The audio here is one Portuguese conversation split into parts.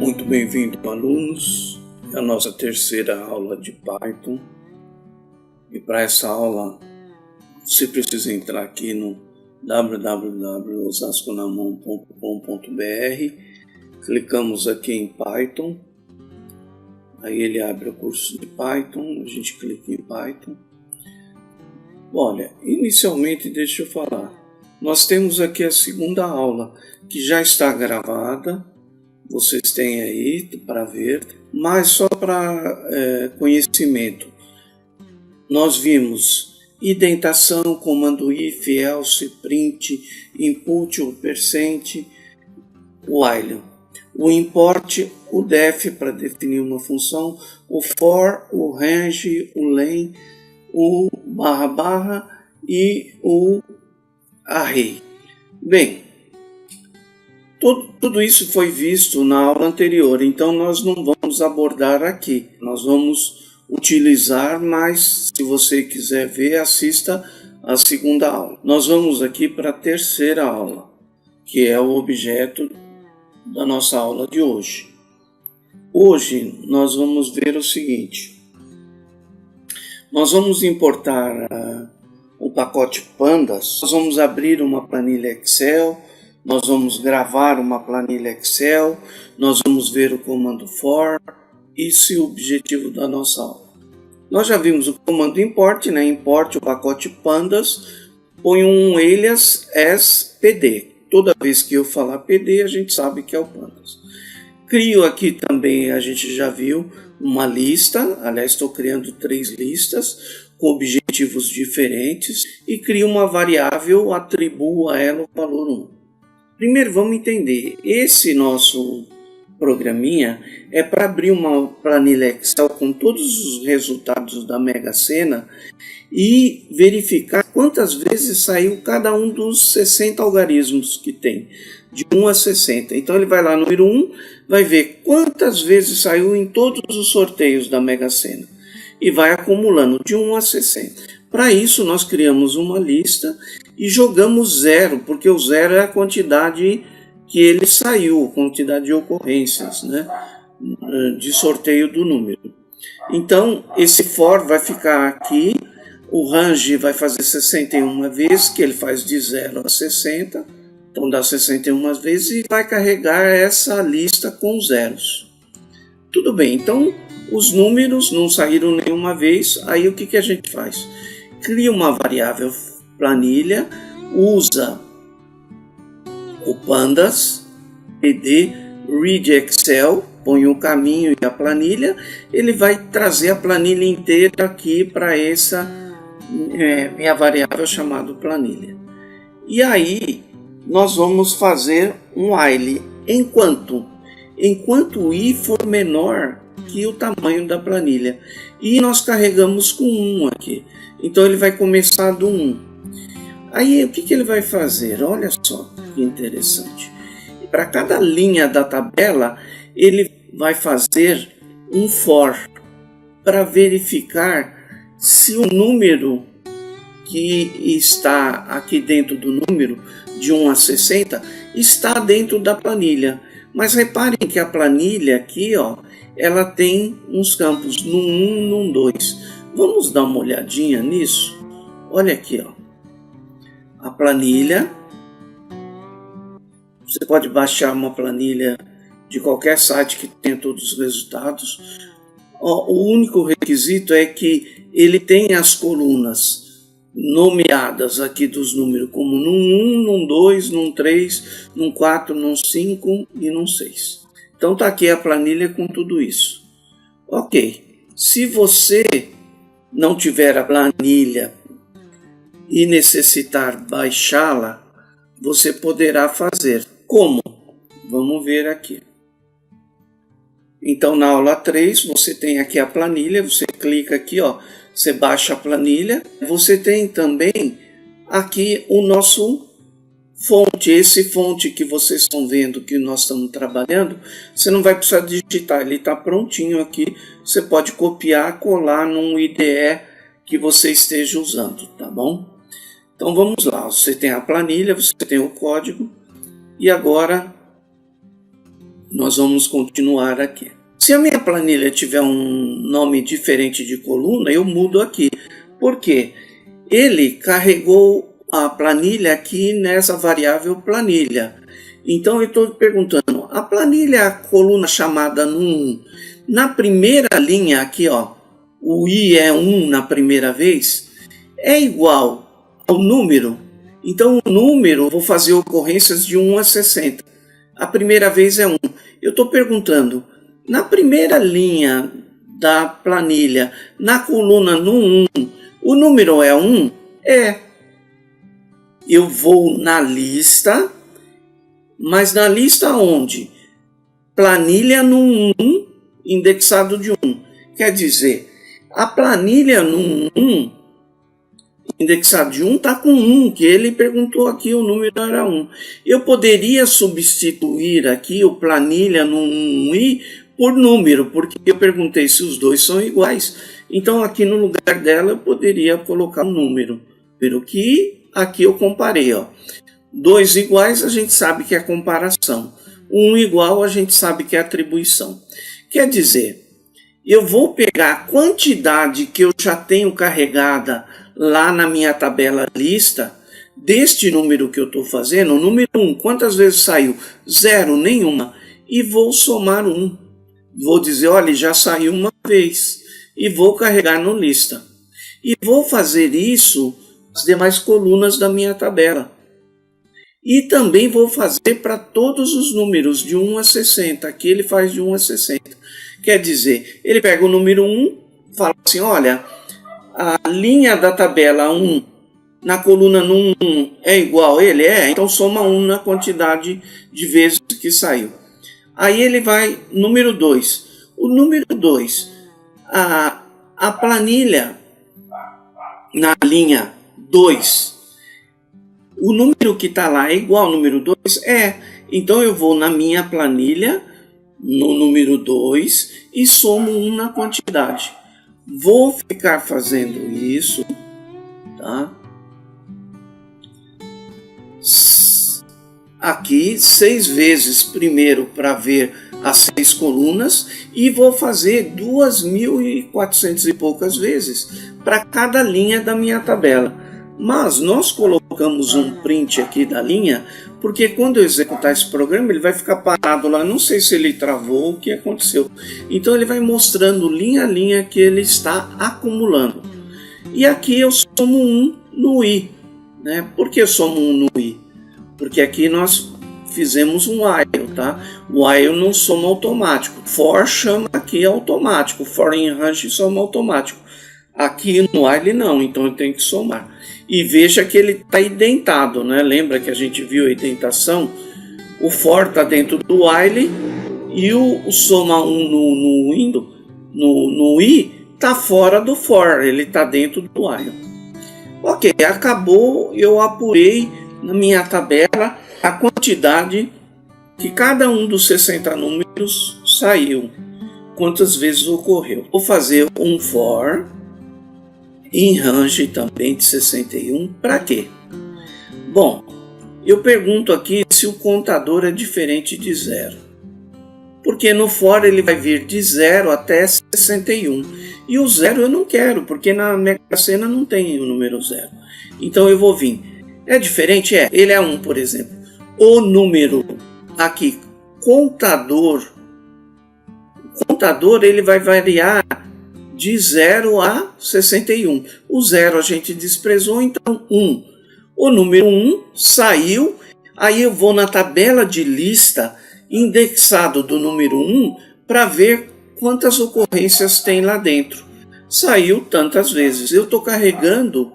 Muito bem-vindo, alunos. É a nossa terceira aula de Python. E para essa aula, você precisa entrar aqui no www.osasconamão.com.br. Clicamos aqui em Python. Aí ele abre o curso de Python. A gente clica em Python. Olha, inicialmente deixa eu falar. Nós temos aqui a segunda aula, que já está gravada. Vocês têm aí para ver, mas só para conhecimento. Nós vimos indentação, comando if, else, print, input, o percent, while. O import, o def para definir uma função, o for, o range, o len, o barra e o array. Bem, tudo isso foi visto na aula anterior, então nós não vamos abordar aqui. Nós vamos utilizar, mas se você quiser ver, assista a segunda aula. Nós vamos aqui para a terceira aula, que é o objeto da nossa aula de hoje. Hoje nós vamos ver o seguinte. Nós vamos importar o pacote Pandas, nós vamos abrir uma planilha Excel, nós vamos gravar uma planilha Excel, nós vamos ver o comando for. Isso é o objetivo da nossa aula. Nós já vimos o comando import, né? Import o pacote Pandas, põe um alias as pd. Toda vez que eu falar pd, a gente sabe que é o Pandas. Crio aqui também, a gente já viu, uma lista. Aliás, estou criando 3 listas com objetivos diferentes e crio uma variável, atribuo a ela o valor 1. Primeiro vamos entender, esse nosso programinha é para abrir uma planilha Excel com todos os resultados da Mega Sena e verificar quantas vezes saiu cada um dos 60 algarismos que tem, de 1 a 60. Então ele vai lá no número 1, vai ver quantas vezes saiu em todos os sorteios da Mega Sena e vai acumulando de 1 a 60. Para isso nós criamos uma lista e jogamos 0, porque o 0 é a quantidade que ele saiu, a quantidade de ocorrências, né, de sorteio do número. Então, esse for vai ficar aqui, o range vai fazer 61 vezes, que ele faz de 0 a 60, então dá 61 vezes e vai carregar essa lista com zeros. Tudo bem, então os números não saíram nenhuma vez, aí o que a gente faz? Cria uma variável planilha, usa o pandas, pd, read Excel, põe o caminho e a planilha, ele vai trazer a planilha inteira aqui para essa minha variável chamada planilha. E aí nós vamos fazer um while, enquanto o i for menor que o tamanho da planilha. E nós carregamos com 1 aqui. Então ele vai começar do 1. Aí o que ele vai fazer? Olha só que interessante. Para cada linha da tabela, ele vai fazer um for para verificar se o número que está aqui dentro do número de 1 a 60 está dentro da planilha. Mas reparem que a planilha aqui, ó, ela tem uns campos no 1 e no 2. Vamos dar uma olhadinha nisso? Olha aqui, ó. A planilha. Você pode baixar uma planilha de qualquer site que tenha todos os resultados. O único requisito é que ele tenha as colunas nomeadas aqui dos números, como num 1, num 2, num 3, num 4, num 5 e num 6. Então está aqui a planilha com tudo isso. Ok, se você não tiver a planilha e necessitar baixá-la, você poderá fazer. Como? Vamos ver aqui. Então na aula 3 você tem aqui a planilha, você clica aqui, ó, você baixa a planilha. Você tem também aqui o nosso fonte, esse fonte que vocês estão vendo que nós estamos trabalhando, você não vai precisar digitar, ele está prontinho aqui, você pode copiar, colar num IDE que você esteja usando, tá bom? Então vamos lá, você tem a planilha, você tem o código e agora Nós vamos continuar aqui. Se a minha planilha tiver um nome diferente de coluna, eu mudo aqui. Por quê? Ele carregou a planilha aqui nessa variável planilha. Então eu estou perguntando, a planilha, a coluna chamada no 1, na primeira linha aqui, ó, o I é 1 na primeira vez, é igual ao número. Então o número, vou fazer ocorrências de 1 a 60. A primeira vez é 1. Eu estou perguntando, na primeira linha da planilha, na coluna no 1, o número é 1? É. Eu vou na lista, mas na lista onde? Planilha no 1, indexado de 1. Quer dizer, a planilha no 1, indexado de 1, está com 1, que ele perguntou aqui, o número era 1. Eu poderia substituir aqui o planilha no 1i por número, porque eu perguntei se os dois são iguais. Então aqui no lugar dela eu poderia colocar um número, pelo que aqui eu comparei, ó. 2 iguais a gente sabe que é comparação, 1 igual a gente sabe que é atribuição. Quer dizer, eu vou pegar a quantidade que eu já tenho carregada lá na minha tabela lista, deste número que eu estou fazendo, o número 1, quantas vezes saiu? 0, nenhuma, e vou somar 1. Vou dizer, olha, já saiu uma vez, e vou carregar no lista. E vou fazer isso nas demais colunas da minha tabela. E também vou fazer para todos os números de 1 a 60. Aqui ele faz de 1 a 60. Quer dizer, ele pega o número 1, fala assim, olha, a linha da tabela 1 na coluna no 1 é igual a ele? É, então soma 1 na quantidade de vezes que saiu. Aí ele vai, número 2. O número 2, a planilha na linha 2, o número que está lá é igual ao número 2? É. Então eu vou na minha planilha, no número 2, e somo 1 na quantidade. Vou ficar fazendo isso, tá? Aqui 6 vezes primeiro para ver as 6 colunas e vou fazer 2.400 e poucas vezes para cada linha da minha tabela. Mas nós colocamos um print aqui da linha porque quando eu executar esse programa ele vai ficar parado lá, não sei se ele travou ou o que aconteceu. Então ele vai mostrando linha a linha que ele está acumulando. E aqui eu somo 1 no i, né? Por que eu somo 1 no i? Porque aqui nós fizemos um while, tá? O while não soma automático. For chama aqui automático. For in range soma automático. Aqui no while não, então eu tenho que somar. E veja que ele está identado, né? Lembra que a gente viu a identação? O for está dentro do while e o soma 1 no i está fora do for, ele está dentro do while. Ok, acabou, eu apurei na minha tabela a quantidade que cada um dos 60 números saiu, quantas vezes ocorreu. Vou fazer um for em range também de 61, para quê? Bom, eu pergunto aqui se o contador é diferente de 0, porque no for ele vai vir de 0 até 61, e o 0 eu não quero, porque na Mega Sena não tem o número 0, então eu vou vir. É diferente? É. Ele é 1, por exemplo. O número aqui, contador, ele vai variar de 0 a 61. O 0 a gente desprezou, então 1. O número 1 saiu, aí eu vou na tabela de lista indexado do número 1 para ver quantas ocorrências tem lá dentro. Saiu tantas vezes. Eu estou carregando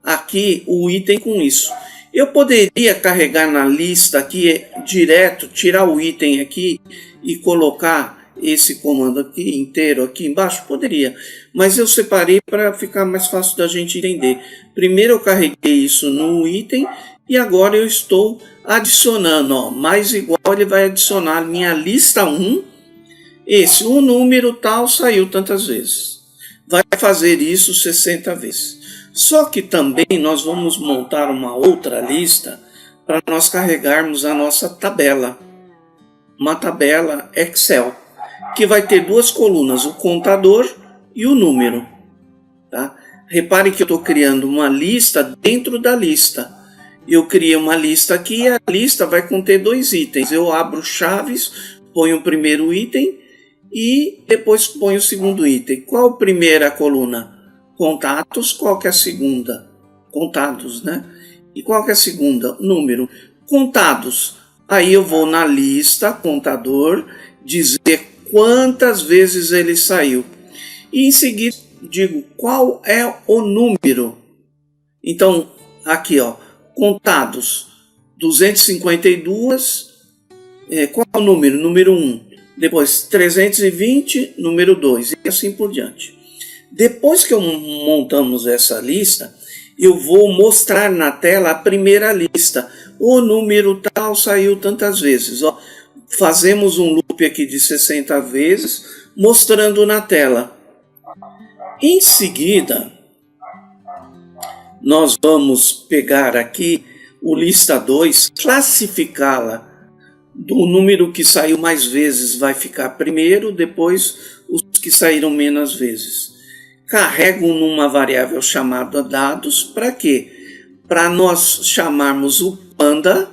aqui o item com isso. Eu poderia carregar na lista aqui direto, tirar o item aqui e colocar esse comando aqui inteiro aqui embaixo? Poderia, mas eu separei para ficar mais fácil da gente entender. Primeiro eu carreguei isso no item e agora eu estou adicionando, ó, mais igual, ele vai adicionar minha lista 1, o número tal saiu tantas vezes. Vai fazer isso 60 vezes. Só que também nós vamos montar uma outra lista para nós carregarmos a nossa tabela. uma tabela Excel, que vai ter duas colunas, o contador e o número. Tá? Repare que eu estou criando uma lista dentro da lista. Eu criei uma lista aqui e a lista vai conter dois itens. Eu abro chaves, ponho o primeiro item e depois ponho o segundo item. Qual a primeira coluna? Contatos. Qual que é a segunda? Contados, né? E qual que é a segunda? Número. Contados. Aí eu vou na lista, contador, dizer quantas vezes ele saiu. E em seguida digo qual é o número. Então, aqui, ó, contados, 252, qual é o número? Número 1. Depois, 320, número 2, e assim por diante. Depois que montamos essa lista, eu vou mostrar na tela a primeira lista. O número tal saiu tantas vezes. Ó. Fazemos um loop aqui de 60 vezes, mostrando na tela. Em seguida, nós vamos pegar aqui o lista 2, classificá-la. Do número que saiu mais vezes vai ficar primeiro, depois os que saíram menos vezes. Carrego numa variável chamada dados, para quê? Para nós chamarmos o Panda,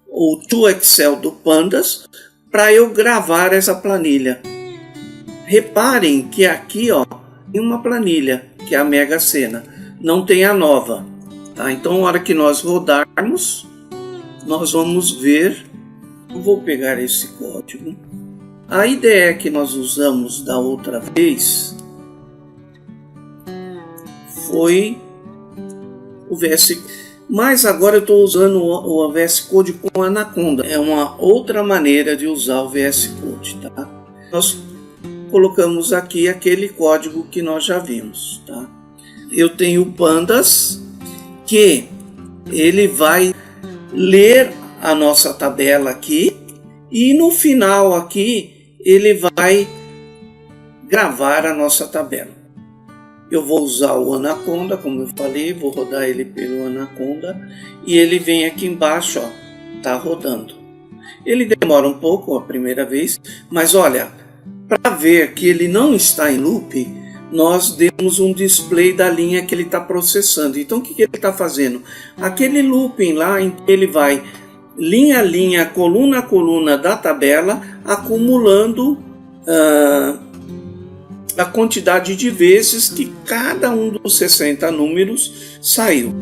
o ToExcel do Pandas, para eu gravar essa planilha. Reparem que aqui, ó, tem uma planilha, que é a Mega Sena, não tem a nova. Tá? Então, na hora que nós rodarmos, nós vamos ver. Eu vou pegar esse código. A ideia que nós usamos da outra vez foi o VS, mas agora eu estou usando o VS Code com Anaconda. É uma outra maneira de usar o VS Code, tá? Nós colocamos aqui aquele código que nós já vimos, tá? Eu tenho pandas que ele vai ler a nossa tabela aqui e no final aqui ele vai gravar a nossa tabela. Eu vou usar o Anaconda, como eu falei, vou rodar ele pelo Anaconda e ele vem aqui embaixo, ó, tá rodando. Ele demora um pouco a primeira vez, mas olha, para ver que ele não está em loop, nós demos um display da linha que ele está processando. Então o que ele está fazendo? Aquele looping lá, ele vai linha a linha, coluna a coluna da tabela, acumulando a quantidade de vezes que cada um dos 60 números saiu.